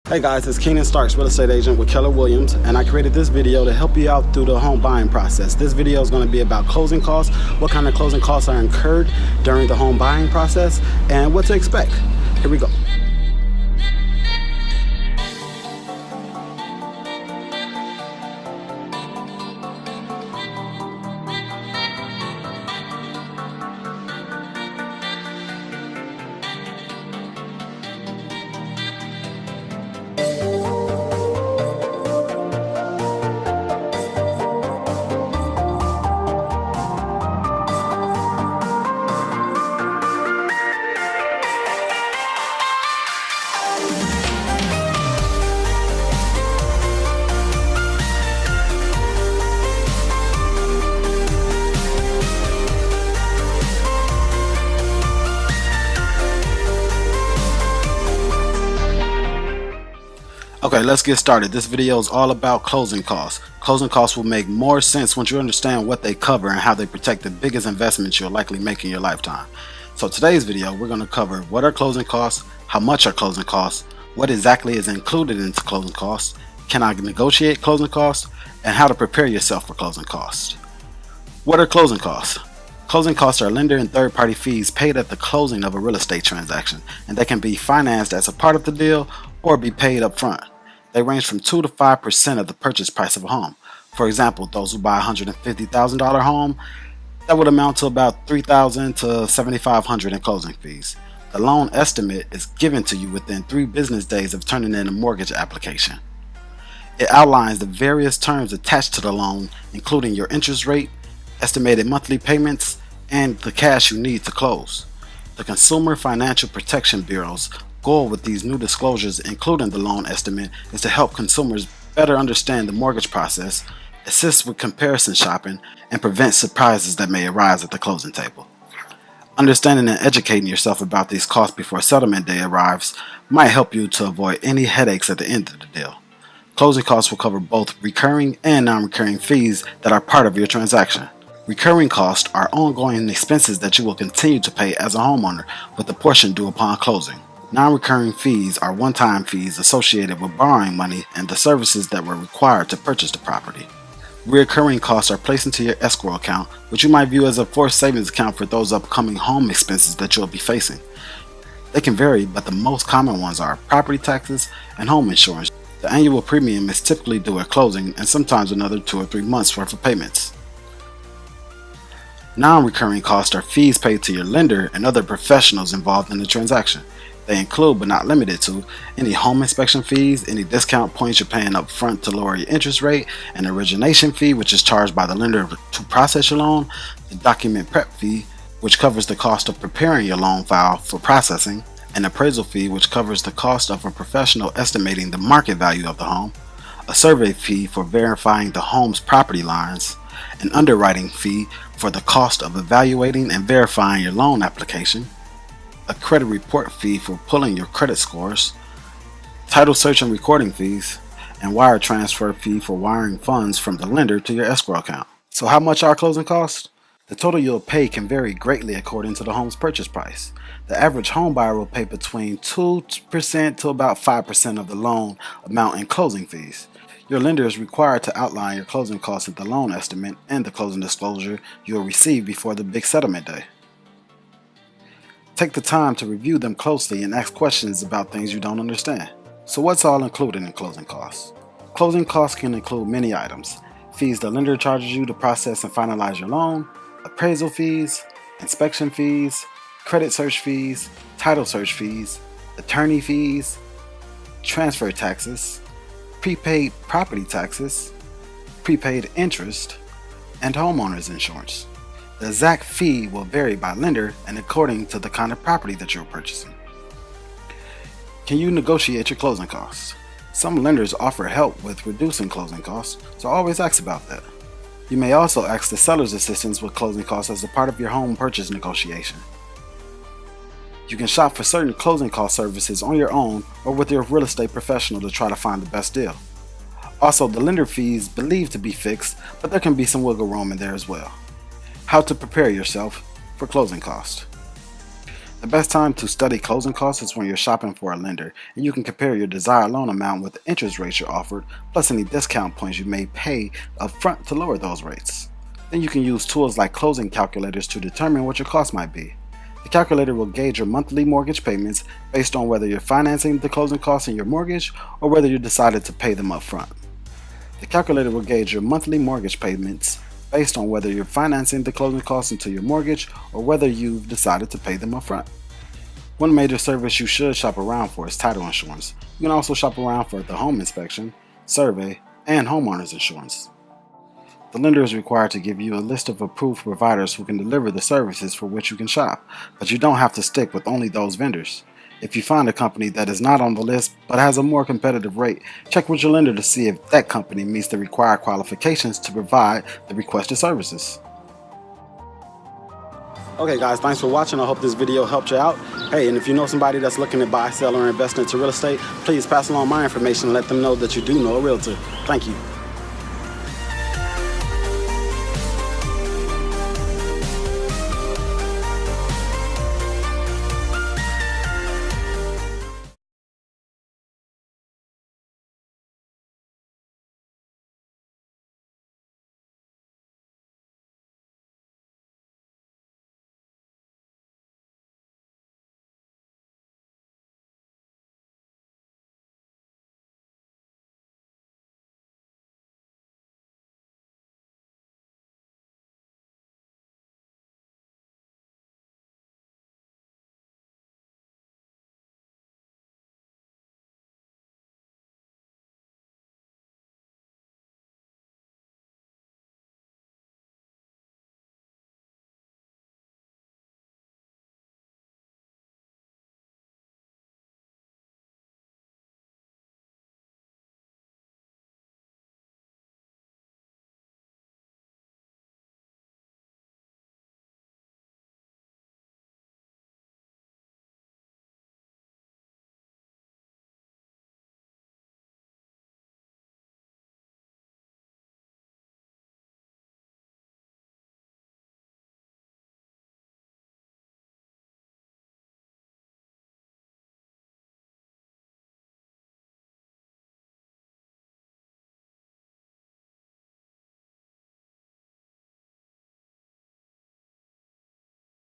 Hey guys, it's Keenan Starks, real estate agent with Keller Williams, and I created this video to help you out through the home buying process. This video is going to be about closing costs, what kind of closing costs are incurred during the home buying process, and what to expect. Here we go. Okay, let's get started. This video is all about closing costs. Closing costs will make more sense once you understand what they cover and how they protect the biggest investments you'll likely make in your lifetime. So today's video, we're going to cover what are closing costs, how much are closing costs, what exactly is included into closing costs, can I negotiate closing costs, and how to prepare yourself for closing costs. What are closing costs? Closing costs are lender and third-party fees paid at the closing of a real estate transaction, and they can be financed as a part of the deal or be paid up front. They range from 2 to 5% of the purchase price of a home. For example, those who buy a $150,000 home, that would amount to about $3,000 to $7,500 in closing fees. The loan estimate is given to you within 3 business days of turning in a mortgage application. It outlines the various terms attached to the loan, including your interest rate, estimated monthly payments, and the cash you need to close. The Consumer Financial Protection Bureau's goal with these new disclosures, including the loan estimate, is to help consumers better understand the mortgage process, assist with comparison shopping, and prevent surprises that may arise at the closing table. Understanding and educating yourself about these costs before settlement day arrives might help you to avoid any headaches at the end of the deal. Closing costs will cover both recurring and non-recurring fees that are part of your transaction. Recurring costs are ongoing expenses that you will continue to pay as a homeowner, with a portion due upon closing. Non-recurring fees are one-time fees associated with borrowing money and the services that were required to purchase the property. Recurring costs are placed into your escrow account, which you might view as a forced savings account for those upcoming home expenses that you'll be facing. They can vary, but the most common ones are property taxes and home insurance. The annual premium is typically due at closing, and sometimes another 2 or 3 months worth of payments. Non-recurring costs are fees paid to your lender and other professionals involved in the transaction. They include, but not limited to, any home inspection fees, any discount points you're paying up front to lower your interest rate, an origination fee which is charged by the lender to process your loan, the document prep fee which covers the cost of preparing your loan file for processing, an appraisal fee which covers the cost of a professional estimating the market value of the home, a survey fee for verifying the home's property lines, an underwriting fee for the cost of evaluating and verifying your loan application, a credit report fee for pulling your credit scores, title search and recording fees, and wire transfer fee for wiring funds from the lender to your escrow account. So how much are closing costs? The total you'll pay can vary greatly according to the home's purchase price. The average home buyer will pay between 2% to about 5% of the loan amount in closing fees. Your lender is required to outline your closing costs at the loan estimate and the closing disclosure you'll receive before the big settlement day. Take the time to review them closely and ask questions about things you don't understand. So what's all included in closing costs? Closing costs can include many items: fees the lender charges you to process and finalize your loan, appraisal fees, inspection fees, credit search fees, title search fees, attorney fees, transfer taxes, prepaid property taxes, prepaid interest, and homeowners insurance. The exact fee will vary by lender and according to the kind of property that you're purchasing. Can you negotiate your closing costs? Some lenders offer help with reducing closing costs, so always ask about that. You may also ask the seller's assistance with closing costs as a part of your home purchase negotiation. You can shop for certain closing cost services on your own or with your real estate professional to try to find the best deal. Also, the lender fees believed to be fixed, but there can be some wiggle room in there as well. How to prepare yourself for closing costs. The best time to study closing costs is when you're shopping for a lender, and you can compare your desired loan amount with the interest rates you're offered, plus any discount points you may pay upfront to lower those rates. Then you can use tools like closing calculators to determine what your cost might be. The calculator will gauge your monthly mortgage payments based on whether you're financing the closing costs in your mortgage or whether you decided to pay them upfront. The calculator will gauge your monthly mortgage payments based on whether you're financing the closing costs into your mortgage or whether you've decided to pay them upfront. One major service you should shop around for is title insurance. You can also shop around for the home inspection, survey, and homeowner's insurance. The lender is required to give you a list of approved providers who can deliver the services for which you can shop, but you don't have to stick with only those vendors. If you find a company that is not on the list but has a more competitive rate, check with your lender to see if that company meets the required qualifications to provide the requested services. Okay guys, thanks for watching. I hope this video helped you out. Hey, and if you know somebody that's looking to buy, sell, or invest into real estate, please pass along my information and let them know that you do know a realtor. Thank you.